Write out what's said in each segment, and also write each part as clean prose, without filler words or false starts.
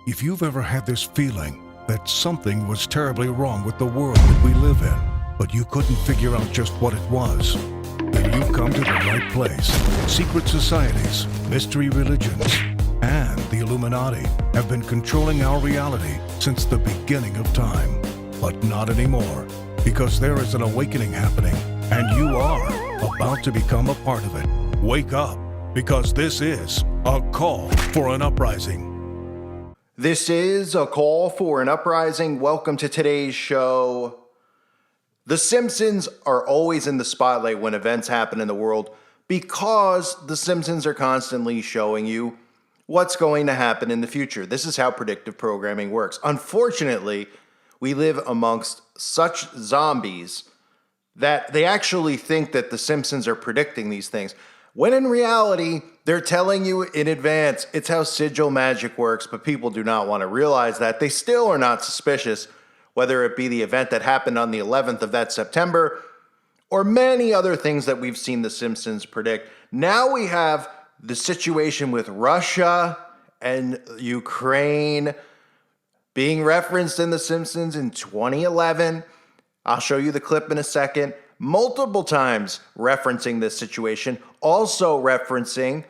If you've ever had this feeling that something was terribly wrong with the world that we live in, but you couldn't figure out just what it was, then you've come to the right place. Secret societies, mystery religions, and the Illuminati have been controlling our reality since the beginning of time. But not anymore, because there is an awakening happening, and you are about to become a part of it. Wake up, because this is a call for an uprising. This is a call for an uprising. Welcome to today's show. The Simpsons are always in the spotlight when events happen in the world because the Simpsons are constantly showing you what's going to happen in the future. This is how predictive programming works. Unfortunately, we live amongst such zombies that they actually think that the Simpsons are predicting these things, when in reality, they're telling you in advance. It's how sigil magic works, but people do not want to realize that. They still are not suspicious, whether it be the event that happened on the 11th of that September, or many other things that we've seen the Simpsons predict. Now we have the situation with Russia and Ukraine being referenced in the Simpsons in 2011. I'll show you the clip in a second. Multiple times referencing this situation, also referencing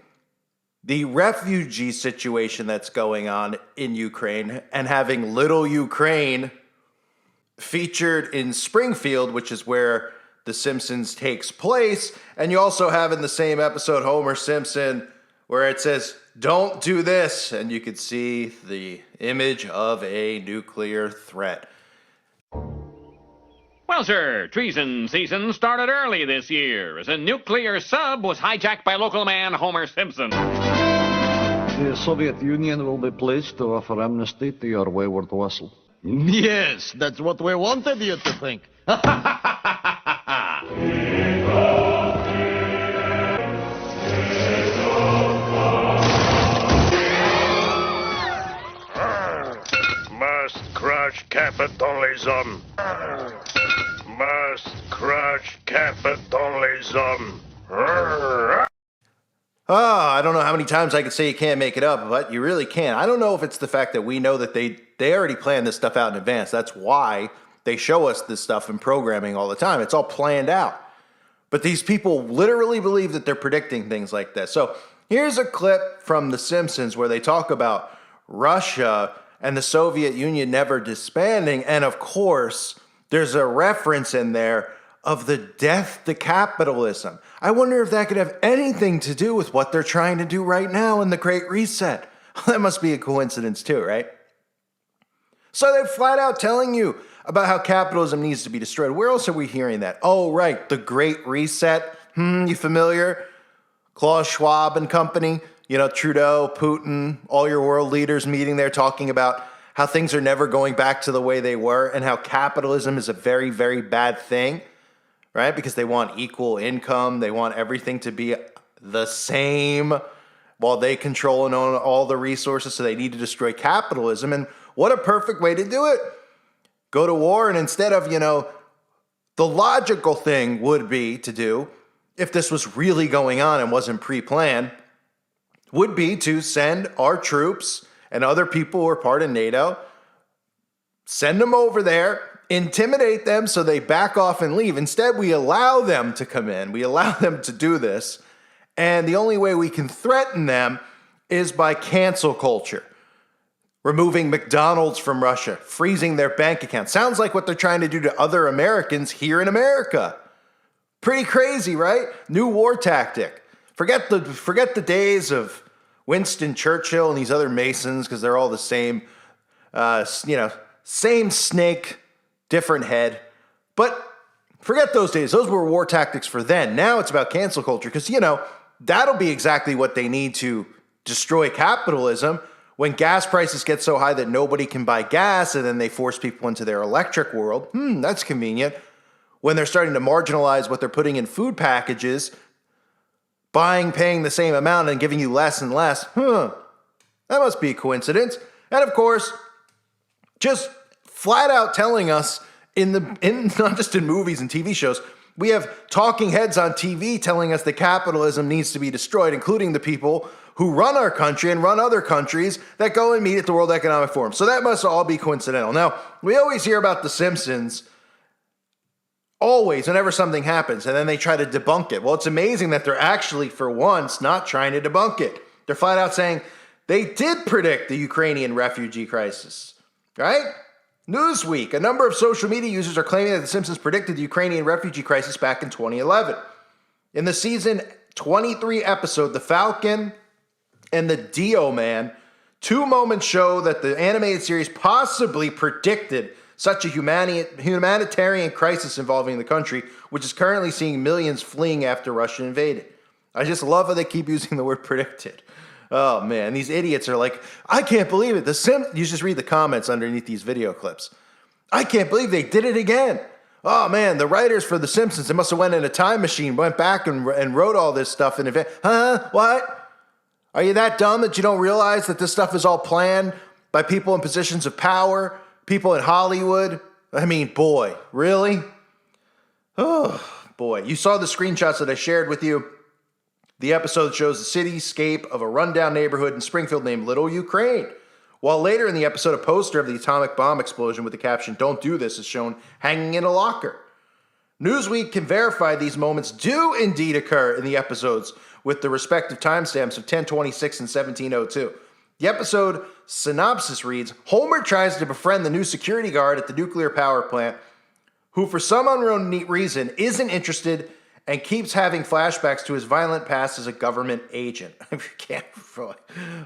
the refugee situation that's going on in Ukraine, and having Little Ukraine featured in Springfield, which is where The Simpsons takes place. And you also have in the same episode Homer Simpson, where it says, "Don't do this," and you could see the image of a nuclear threat. Well, sir, treason season started early this year as a nuclear sub was hijacked by local man Homer Simpson. The Soviet Union will be pleased to offer amnesty to your wayward vassal. Yes, that's what we wanted you to think. Must crush capitalism. Must crush capitalism. I don't know how many times I could say you can't make it up, but you really can. I don't know if it's the fact that we know that they already planned this stuff out in advance. That's why they show us this stuff in programming all the time. It's all planned out. But these people literally believe that they're predicting things like this. So here's a clip from The Simpsons where they talk about Russia and the Soviet Union never disbanding. And of course, there's a reference in there of the death to capitalism. I wonder if that could have anything to do with what they're trying to do right now in the Great Reset. That must be a coincidence too, right? So they're flat out telling you about how capitalism needs to be destroyed. Where else are we hearing that? Oh, right, the Great Reset. You familiar? Klaus Schwab and company. You know, Trudeau, Putin, all your world leaders meeting there talking about how things are never going back to the way they were and how capitalism is a very, very bad thing, right? Because they want equal income. They want everything to be the same while they control and own all the resources. So they need to destroy capitalism. And what a perfect way to do it. Go to war. And instead of, the logical thing would be to do, if this was really going on and wasn't pre-planned, would be to send our troops and other people who are part of NATO, send them over there, intimidate them so they back off and leave. Instead, we allow them to come in. We allow them to do this. And the only way we can threaten them is by cancel culture. Removing McDonald's from Russia, freezing their bank accounts. Sounds like what they're trying to do to other Americans here in America. Pretty crazy, right? New war tactic. Forget the days of Winston Churchill and these other Masons, because they're all the same, same snake, different head. But forget those days. Those were war tactics for then. Now it's about cancel culture, because, that'll be exactly what they need to destroy capitalism. When gas prices get so high that nobody can buy gas, and then they force people into their electric world. That's convenient. When they're starting to marginalize what they're putting in food packages, paying the same amount and giving you less and less. That must be a coincidence. And of course, just flat out telling us not just in movies and TV shows, we have talking heads on TV telling us that capitalism needs to be destroyed, including the people who run our country and run other countries that go and meet at the World Economic Forum. So that must all be coincidental. Now, we always hear about the Simpsons, always, whenever something happens, and then they try to debunk it. Well, it's amazing that they're actually, for once, not trying to debunk it. They're flat out saying they did predict the Ukrainian refugee crisis, right? Newsweek, a number of social media users are claiming that The Simpsons predicted the Ukrainian refugee crisis back in 2011. In the season 23 episode, The Falcon and the Dio Man, 2 moments show that the animated series possibly predicted such a humanitarian crisis involving the country, which is currently seeing millions fleeing after Russia invaded. I just love how they keep using the word predicted. Oh man, these idiots are like, I can't believe it. You just read the comments underneath these video clips. I can't believe they did it again. Oh man, the writers for The Simpsons, they must have went in a time machine, went back and wrote all this stuff in advance. Huh? What? Are you that dumb that you don't realize that this stuff is all planned by people in positions of power, people in Hollywood? I mean, boy, really? Oh, boy. You saw the screenshots that I shared with you. The episode shows the cityscape of a rundown neighborhood in Springfield named Little Ukraine. While later in the episode, a poster of the atomic bomb explosion with the caption, "Don't do this," is shown hanging in a locker. Newsweek can verify these moments do indeed occur in the episodes with the respective timestamps of 1026 and 1702. The episode synopsis reads, Homer tries to befriend the new security guard at the nuclear power plant, who for some unknown reason isn't interested and keeps having flashbacks to his violent past as a government agent. I can't,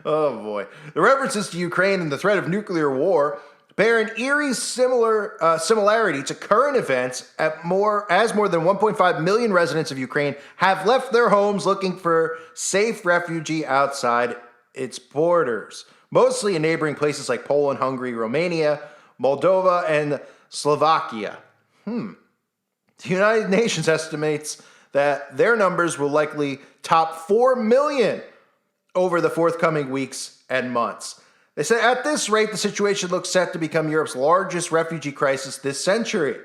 oh boy. The references to Ukraine and the threat of nuclear war bear an eerie similarity to current events as more than 1.5 million residents of Ukraine have left their homes looking for safe refuge outside its borders, mostly in neighboring places like Poland, Hungary, Romania, Moldova, and Slovakia. The United Nations estimates that their numbers will likely top 4 million over the forthcoming weeks and months. They said at this rate, the situation looks set to become Europe's largest refugee crisis this century.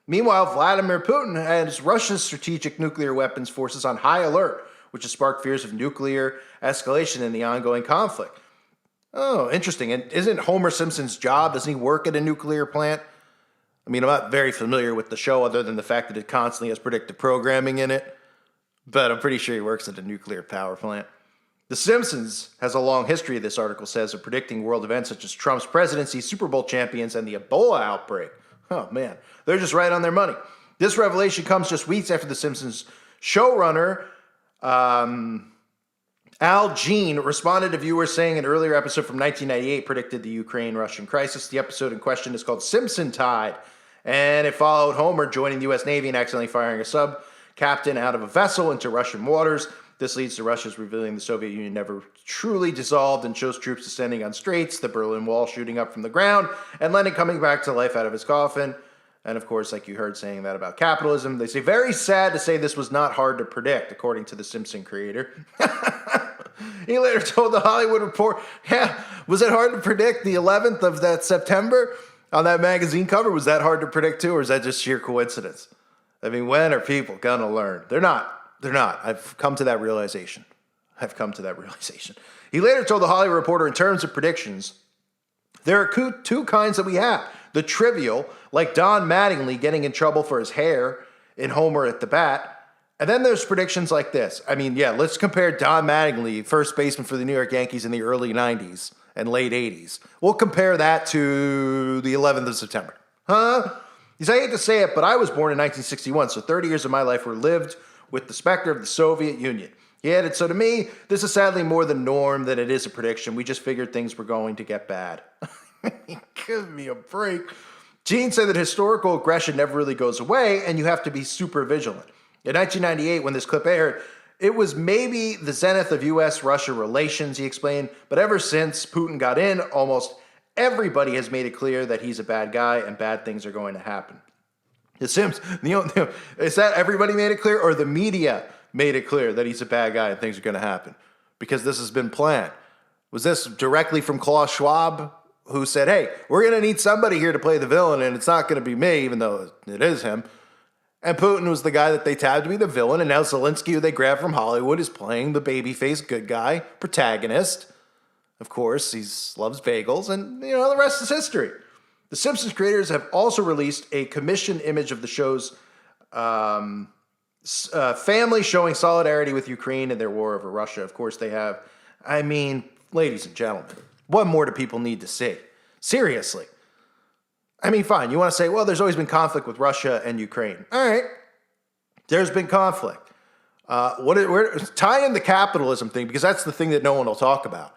Meanwhile, Vladimir Putin has Russia's strategic nuclear weapons forces on high alert, which has sparked fears of nuclear escalation in the ongoing conflict. Oh, interesting. And isn't Homer Simpson's job, doesn't he work at a nuclear plant? I mean, I'm not very familiar with the show other than the fact that it constantly has predictive programming in it, but I'm pretty sure he works at a nuclear power plant. The Simpsons has a long history, this article says, of predicting world events such as Trump's presidency, Super Bowl champions, and the Ebola outbreak. Oh, man. They're just right on their money. This revelation comes just weeks after The Simpsons showrunner, Al Jean, responded to viewers saying an earlier episode from 1998 predicted the Ukraine-Russian crisis. The episode in question is called Simpson Tide, and it followed Homer joining the U.S. Navy and accidentally firing a sub-captain out of a vessel into Russian waters. This leads to Russia's revealing the Soviet Union never truly dissolved and shows troops descending on straits, the Berlin Wall shooting up from the ground, and Lenin coming back to life out of his coffin. And of course, like you heard saying that about capitalism, they say, very sad to say this was not hard to predict, according to the Simpson creator. He later told the Hollywood Reporter, yeah, was it hard to predict the 11th of that September on that magazine cover? Was that hard to predict too, or is that just sheer coincidence? I mean, when are people gonna learn? They're not. They're not. I've come to that realization. He later told the Hollywood Reporter, in terms of predictions, there are two kinds that we have. The trivial, like Don Mattingly getting in trouble for his hair in Homer at the Bat. And then there's predictions like this. I mean, yeah, let's compare Don Mattingly, first baseman for the New York Yankees in the early 90s and late 80s. We'll compare that to the 11th of September. Huh? Because I hate to say it, but I was born in 1961, so 30 years of my life were lived with the specter of the Soviet Union. He added, so to me, this is sadly more the norm than it is a prediction. We just figured things were going to get bad. Give me a break. Gene said that historical aggression never really goes away, and you have to be super vigilant. In 1998, when this clip aired, it was maybe the zenith of U.S.-Russia relations, he explained, but ever since Putin got in, almost everybody has made it clear that he's a bad guy and bad things are going to happen. The Simpsons, is that everybody made it clear, or the media made it clear that he's a bad guy and things are going to happen? Because this has been planned. Was this directly from Klaus Schwab, who said, hey, we're going to need somebody here to play the villain, and it's not going to be me, even though it is him. And Putin was the guy that they tabbed to be the villain, and now Zelensky, who they grabbed from Hollywood, is playing the babyface good guy protagonist. Of course, he loves bagels, and the rest is history. The Simpsons creators have also released a commissioned image of the show's family showing solidarity with Ukraine in their war over Russia. Of course, they have. I mean, ladies and gentlemen, what more do people need to see? Seriously. I mean, fine, you want to say, well, there's always been conflict with Russia and Ukraine. All right, there's been conflict. Tie in the capitalism thing, because that's the thing that no one will talk about,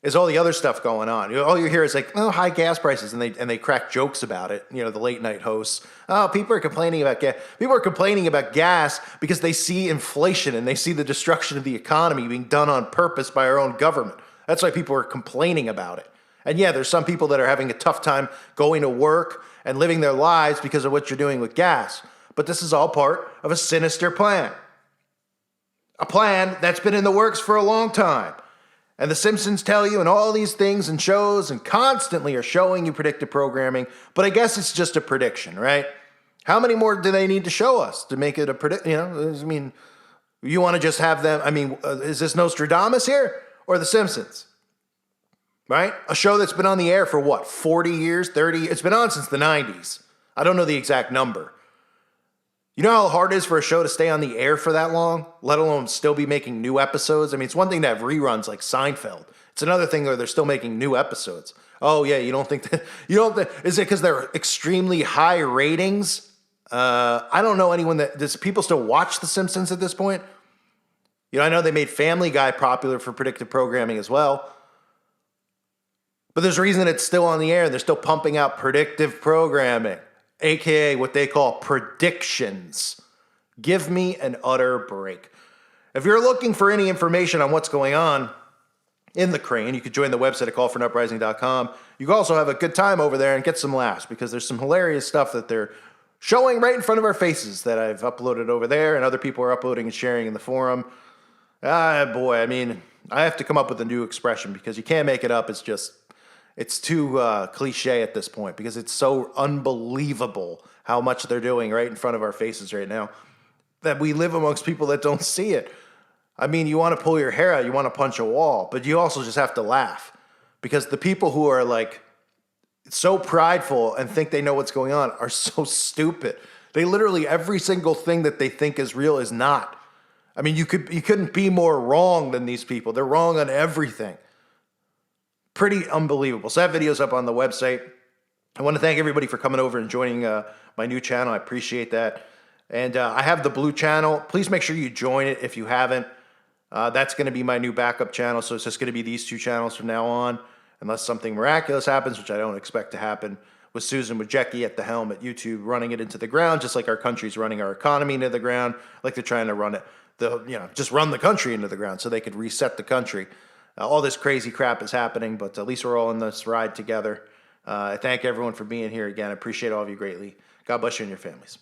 is all the other stuff going on. All you hear is like, oh, high gas prices, and they crack jokes about it. The late night hosts. Oh, people are complaining about gas. People are complaining about gas because they see inflation and they see the destruction of the economy being done on purpose by our own government. That's why people are complaining about it. And yeah, there's some people that are having a tough time going to work and living their lives because of what you're doing with gas. But this is all part of a sinister plan. A plan that's been in the works for a long time. And the Simpsons tell you and all these things and shows and constantly are showing you predictive programming. But I guess it's just a prediction, right? How many more do they need to show us to make it a prediction? I mean, you want to just have them. I mean, is this Nostradamus here or the Simpsons? Right? A show that's been on the air for what, 40 years, 30? It's been on since the 90s. I don't know the exact number. You know how hard it is for a show to stay on the air for that long, let alone still be making new episodes? I mean, it's one thing to have reruns like Seinfeld. It's another thing where they're still making new episodes. Oh, yeah, you don't think that? Is it because they're extremely high ratings? I don't know anyone does people still watch The Simpsons at this point? I know they made Family Guy popular for predictive programming as well. But there's a reason it's still on the air and they're still pumping out predictive programming, aka what they call predictions. Give me an utter break. If you're looking for any information on what's going on in the Crane, you could join the website at callfornuprising.com. You can also have a good time over there and get some laughs, because there's some hilarious stuff that they're showing right in front of our faces that I've uploaded over there, and other people are uploading and sharing in the forum. Boy, I mean, I have to come up with a new expression because you can't make it up. It's too cliche at this point, because it's so unbelievable how much they're doing right in front of our faces right now, that we live amongst people that don't see it. I mean, you want to pull your hair out, you want to punch a wall, but you also just have to laugh, because the people who are like so prideful and think they know what's going on are so stupid. They literally, every single thing that they think is real is not. I mean, you couldn't be more wrong than these people. They're wrong on everything. Pretty unbelievable. So that video's up on the website. I want to thank everybody for coming over and joining my new channel. I appreciate that. And I have the blue channel. Please make sure you join it if you haven't. That's going to be my new backup channel. So it's just going to be these two channels from now on, unless something miraculous happens, which I don't expect to happen, with Susan Wojcicki at the helm at YouTube, running it into the ground, just like our country's running our economy into the ground, like they're trying to run it, just run the country into the ground so they could reset the country. All this crazy crap is happening, but at least we're all in this ride together. I thank everyone for being here again. I appreciate all of you greatly. God bless you and your families.